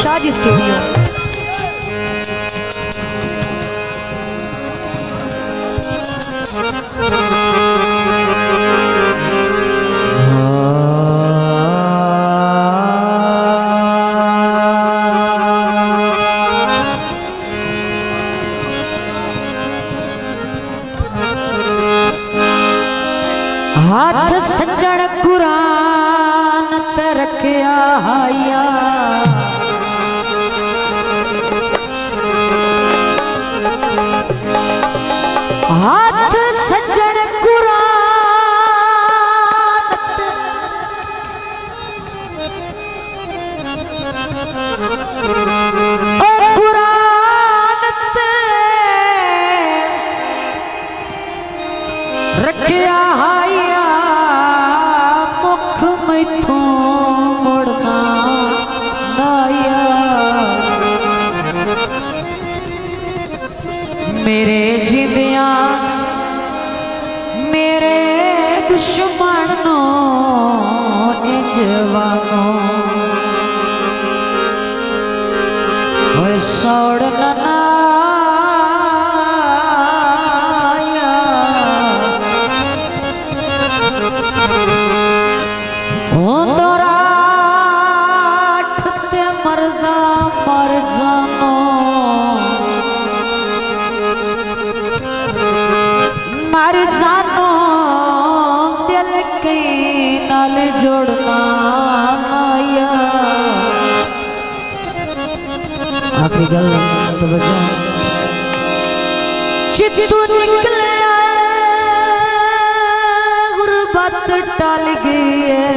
Shaji studio. हाथ सज्जन कुरान तरक्या हाया, हाथ सज्जन कुरान कुरान रखिया हाया, मुख मैथों मुड़ना नाया। मेरे जिंदिया मेरे दुश्मन नो इंज वागो होए सौड़ना नाया। राठ ते मरदा मर जानो, मर जानो दिल के नाल जोड़ना आया। आखिरी गल तो बचा चित्तू निकले गुरबत टल गई है,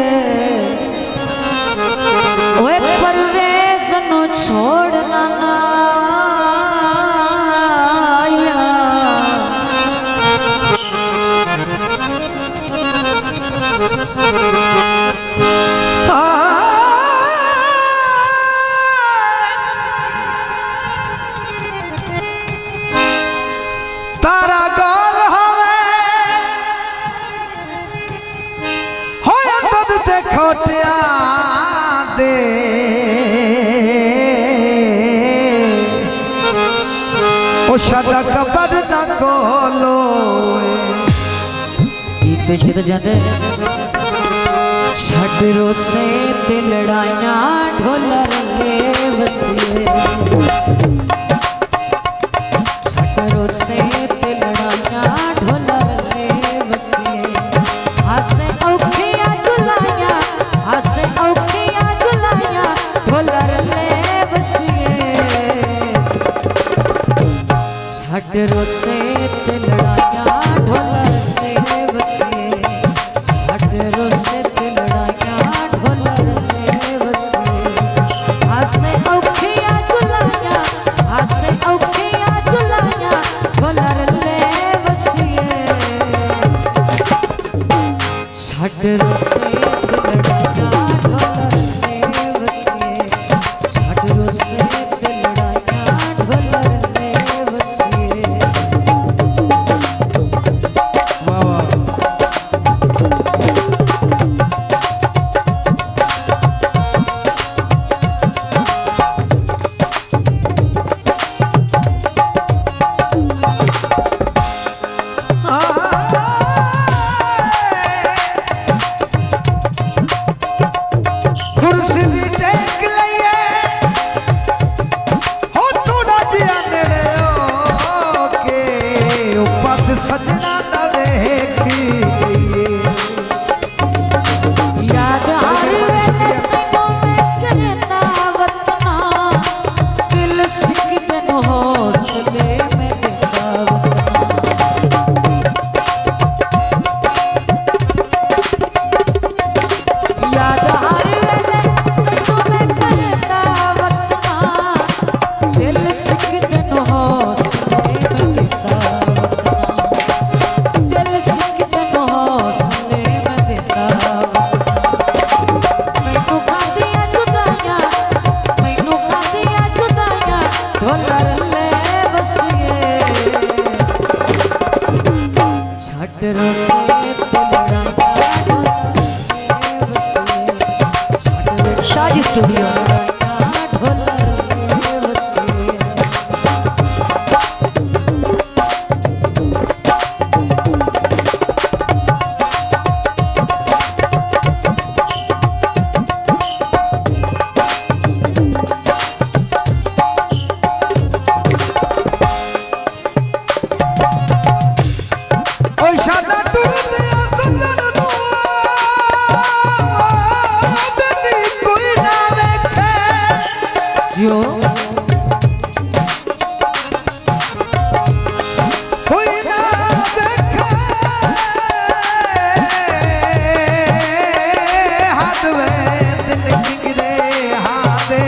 ओए परवेज़ नु छोड़ना ना आया। तारा गाल हवे होया तद ते खोटिया दे, ओ शादा कबर ना खोलो। गीत पेश किए जाते छट रोसे ते लड़ाइयां ढोलर ले वसिए, छट रोसे ते लड़ाइयां ढोलर ले वसिए। हासे औखियां जुलाइयां, हासे औखियां जुलाइयां ढोलर ले वसिए। छट रोसे ते लड़ाइयां ढोलर ले वसिए, छट रोसे ते लड़ाइयां ढोलर ले वसिए। हासे औखियां जुलाइयां, हासे औखियां जुलाइयां ढोलर ले वसिए। छट रोसे ते लड़ाइयां ढोलर ले वसिए, छट रोसे ते लड़ाइयां ढोलर ले वसिए। कुर्सी दी टेक लइए हो तू राजिया नेड़े ओके, ओ पद सजना ना वेखी याद हर वेले तैनों मैं करता वतना, दिल सिक तैनों हौसले में देता वतना। याद हर वेले तैनों मैं करता वतना, दिल सिक तैनों हौसले में देता वतना। दिल सिक तैनों हौसले में देता वतना। मैनू खादियां जुदाइयां, मैनू खादियां जुदाइयां ढोलर ले वसिए। छट रोसे ते लड़ाइयां ढोलर ले वसिए, छट रोसे शाजी स्टूडियो लड़ाइयां ढोलर जियो कोई ना देखे हाथ में दिल किगरे हाथे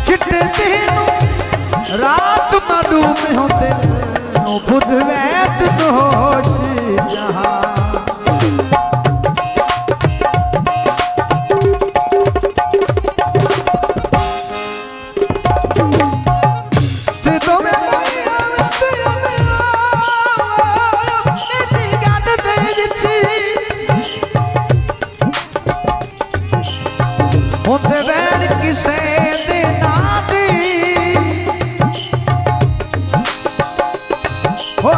चिट्टे दिनों रात मधु में हो दिल बुध वैत होश जहाँ होते बैर किसे देना दी हो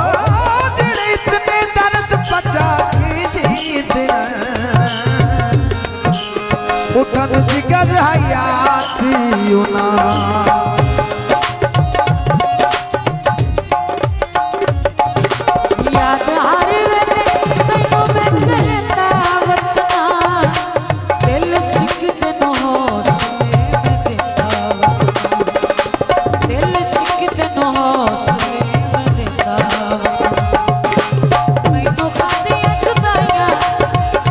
दिल इतने दर्द बचा की दिन उतन जिगर हयाती उना याद हर वेले तैनू मैं करता वतना दिल सिक तेनू हौसले में देता वतना दिल सिक तेनू हौसले में देता वतना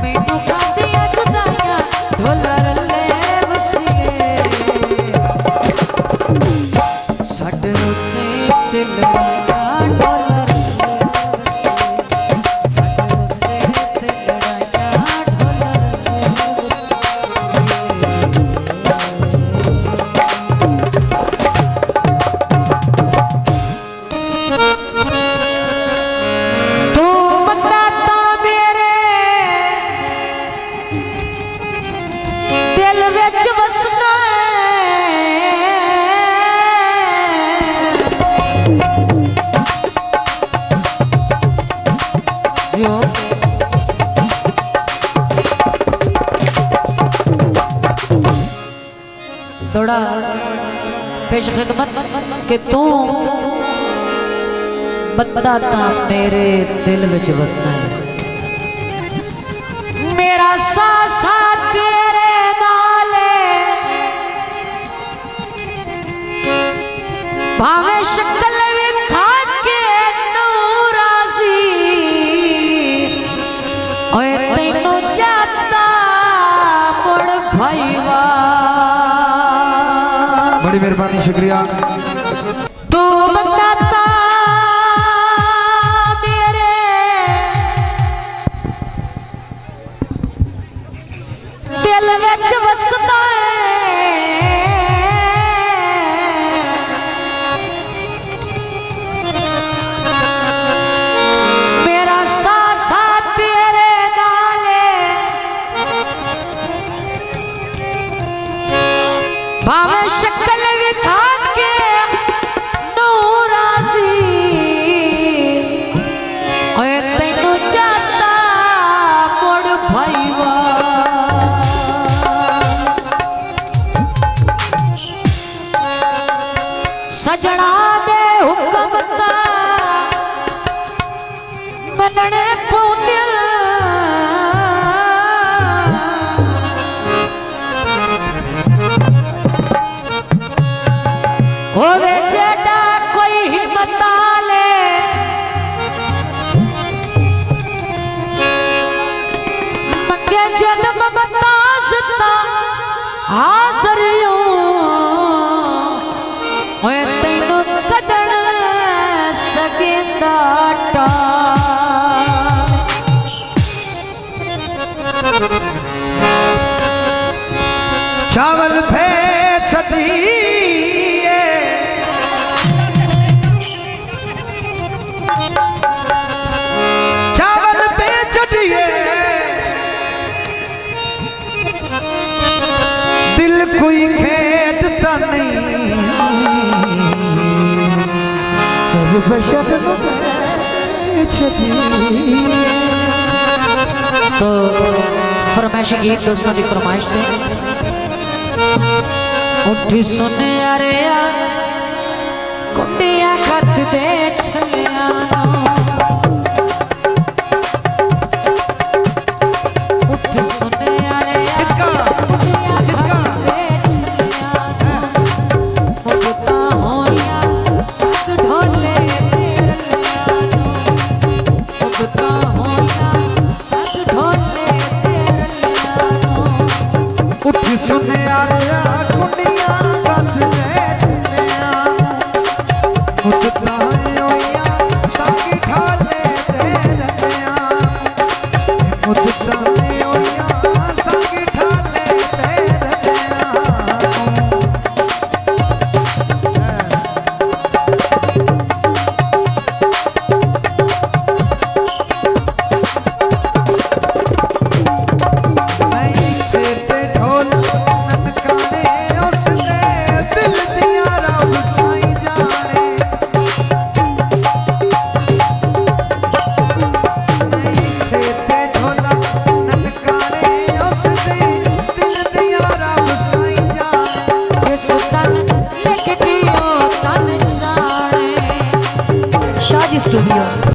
मैनू खादियां जुदाइयां ढोलर ले वसीए छड़ रोसे दिल लगा ढोलर थोड़ा पेश खिदमत कि तू बताता मेरे दिल विच वसना है मेरा सासा तेरे नाले भावे शक्ल विखा के नूराजी ओए तैनू जाता मुड़ भाईवा बड़ी मेहरबानी शुक्रिया तू बताता मेरे दिल विच वसदा मेरा सासा तेरे नाले भावे शक्ल विखा के नूरासी ओए तैनू जाता मुड़ भाईवा सजना दे हुक्म ता मनने पौंदे होवे जेड़ा कोई हिम्मत ले मंगे जन्म बतासता हाज़र यूं होए तैनू कदण सकेंदा टा चावल भे छदिए चावल पे छदिए दिल कोई खेदता नहीं तो फरमाइशी गीत दोस्तों की फरमाइश थे उठी सुने अरे कुंडिया खत दे छलिया उठी सुने अरे सुनियारिया